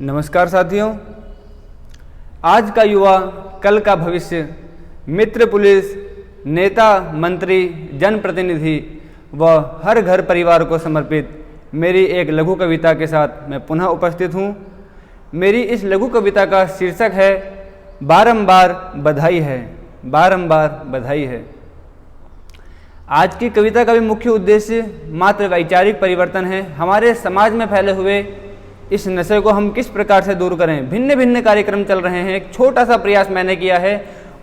नमस्कार साथियों, आज का युवा कल का भविष्य, मित्र पुलिस, नेता मंत्री, जनप्रतिनिधि व हर घर परिवार को समर्पित मेरी एक लघु कविता के साथ मैं पुनः उपस्थित हूँ। मेरी इस लघु कविता का शीर्षक है बारंबार बधाई है, बारंबार बधाई है। आज की कविता का भी मुख्य उद्देश्य मात्र वैचारिक परिवर्तन है। हमारे समाज में फैले हुए इस नशे को हम किस प्रकार से दूर करें। भिन्न भिन्न कार्यक्रम चल रहे हैं। एक छोटा सा प्रयास मैंने किया है,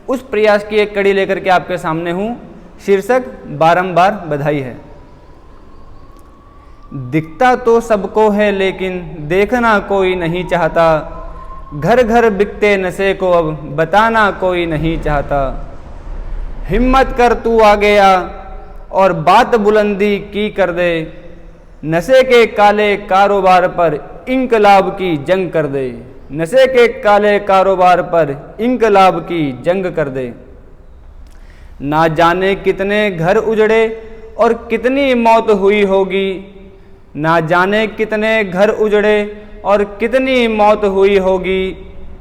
उस प्रयास की एक कड़ी लेकर के आपके सामने हूँ। शीर्षक बारंबार बधाई है। दिखता तो सबको है लेकिन देखना कोई नहीं चाहता, घर घर बिकते नशे को अब बताना कोई नहीं चाहता। हिम्मत कर तू आगे आ और बात बुलंदी की कर दे, नशे के काले कारोबार पर इंकलाब की जंग कर दे, नशे के काले कारोबार पर इंकलाब की जंग कर दे। ना जाने कितने घर उजड़े और कितनी मौत हुई होगी, ना जाने कितने घर उजड़े और कितनी मौत हुई होगी,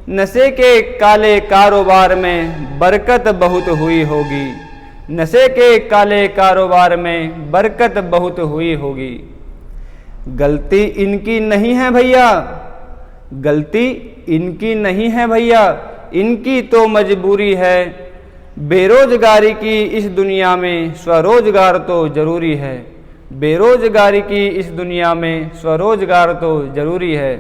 नशे के काले कारोबार में बरकत बहुत हुई होगी, नशे के काले कारोबार में बरकत बहुत हुई होगी। गलती इनकी नहीं है भैया, गलती इनकी नहीं है भैया, इनकी तो मजबूरी है। बेरोजगारी की इस दुनिया में स्वरोजगार तो जरूरी है, बेरोजगारी की इस दुनिया में स्वरोजगार तो जरूरी है।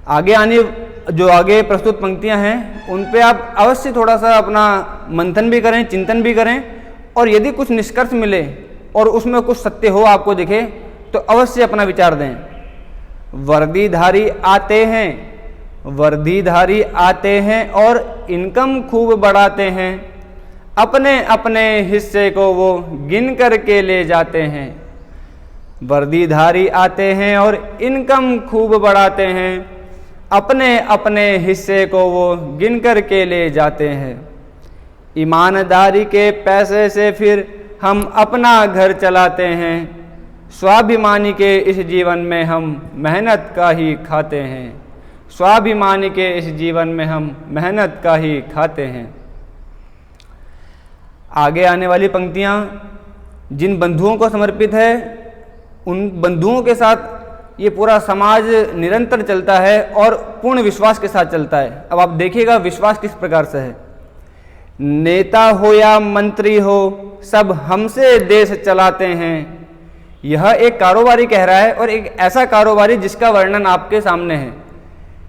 आगे प्रस्तुत पंक्तियां हैं, उन पे आप अवश्य थोड़ा सा अपना मंथन भी करें, चिंतन भी करें, और यदि कुछ निष्कर्ष मिले और उसमें कुछ सत्य हो आपको दिखे तो अवश्य अपना विचार दें। वर्दीधारी आते हैं, वर्दीधारी आते हैं और इनकम खूब बढ़ाते हैं, अपने अपने हिस्से को वो गिन करके ले जाते हैं। वर्दीधारी आते हैं और इनकम खूब बढ़ाते हैं, अपने अपने हिस्से को वो गिन करके ले जाते हैं। ईमानदारी के पैसे से फिर हम अपना घर चलाते हैं, स्वाभिमानी के इस जीवन में हम मेहनत का ही खाते हैं, स्वाभिमानी के इस जीवन में हम मेहनत का ही खाते हैं। आगे आने वाली पंक्तियां जिन बंधुओं को समर्पित है, उन बंधुओं के साथ ये पूरा समाज निरंतर चलता है और पूर्ण विश्वास के साथ चलता है। अब आप देखिएगा विश्वास किस प्रकार से है। नेता हो या मंत्री हो, सब हमसे देश चलाते हैं। यह एक कारोबारी कह रहा है, और एक ऐसा कारोबारी जिसका वर्णन आपके सामने है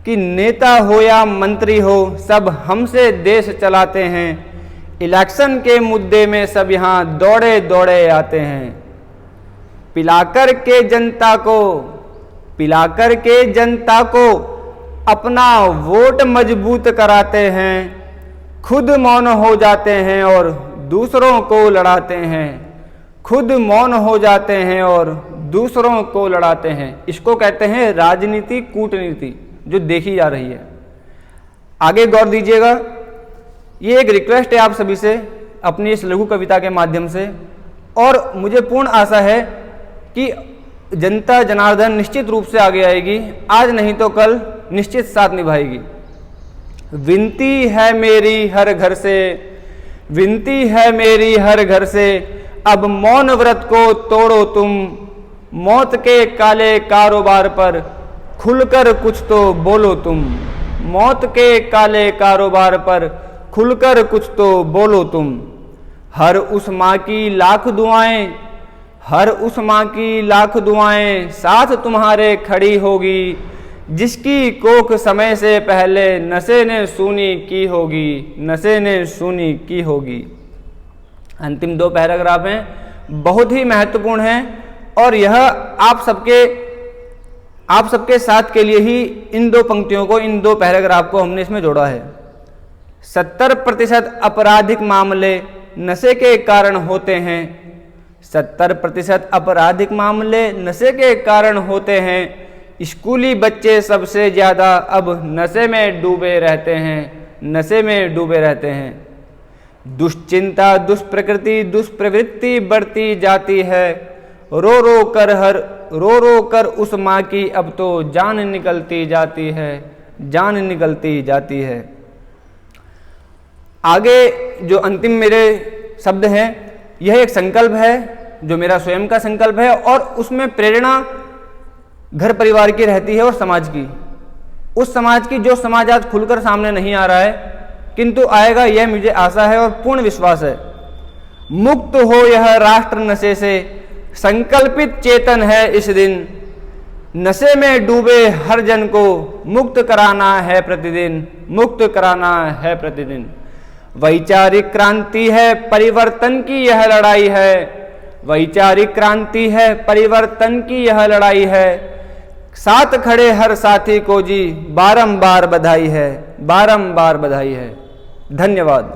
कि नेता हो या मंत्री हो, सब हमसे देश चलाते हैं। इलेक्शन के मुद्दे में सब यहाँ दौड़े दौड़े आते हैं। पिलाकर के जनता को अपना वोट मजबूत कराते हैं, खुद मौन हो जाते हैं और दूसरों को लड़ाते हैं, खुद मौन हो जाते हैं और दूसरों को लड़ाते हैं। इसको कहते हैं राजनीति, कूटनीति, जो देखी जा रही है। आगे गौर दीजिएगा, ये एक रिक्वेस्ट है आप सभी से अपनी इस लघु कविता के माध्यम से, और मुझे पूर्ण आशा है कि जनता जनार्दन निश्चित रूप से आगे आएगी, आज नहीं तो कल निश्चित साथ निभाएगी। विनती है मेरी हर घर से, विनती है मेरी हर घर से, अब मौन व्रत को तोड़ो तुम, मौत के काले कारोबार पर खुलकर कुछ तो बोलो तुम, मौत के काले कारोबार पर खुलकर कुछ तो बोलो तुम। हर उस माँ की लाख दुआएं, हर उस माँ की लाख दुआएं साथ तुम्हारे खड़ी होगी, जिसकी कोख समय से पहले नशे ने सूनी की होगी, नशे ने सूनी की होगी। अंतिम दो पैराग्राफ हैं, बहुत ही महत्वपूर्ण हैं, और यह आप सबके साथ के लिए ही इन दो पंक्तियों को, इन दो पैराग्राफ को हमने इसमें जोड़ा है। 70% आपराधिक मामले नशे के कारण होते हैं, 70% आपराधिक मामले नशे के कारण होते हैं। स्कूली बच्चे सबसे ज़्यादा अब नशे में डूबे रहते हैं, नशे में डूबे रहते हैं। दुश्चिंता, दुष्प्रकृति, दुष्प्रवृत्ति बढ़ती जाती है, रो रो कर हर रो रो कर उस माँ की अब तो जान निकलती जाती है, जान निकलती जाती है। आगे जो अंतिम मेरे शब्द हैं, यह एक संकल्प है जो मेरा स्वयं का संकल्प है और उसमें प्रेरणा घर परिवार की रहती है और समाज की, उस समाज की जो समाज आज खुलकर सामने नहीं आ रहा है किंतु आएगा, यह मुझे आशा है और पूर्ण विश्वास है। मुक्त हो यह राष्ट्र नशे से, संकल्पित चेतन है इस दिन, नशे में डूबे हर जन को मुक्त कराना है प्रतिदिन, मुक्त कराना है प्रतिदिन। वैचारिक क्रांति है परिवर्तन की यह लड़ाई है, वैचारिक क्रांति है परिवर्तन की यह लड़ाई है, साथ खड़े हर साथी को जी बारंबार बधाई है, बारंबार बधाई है। धन्यवाद।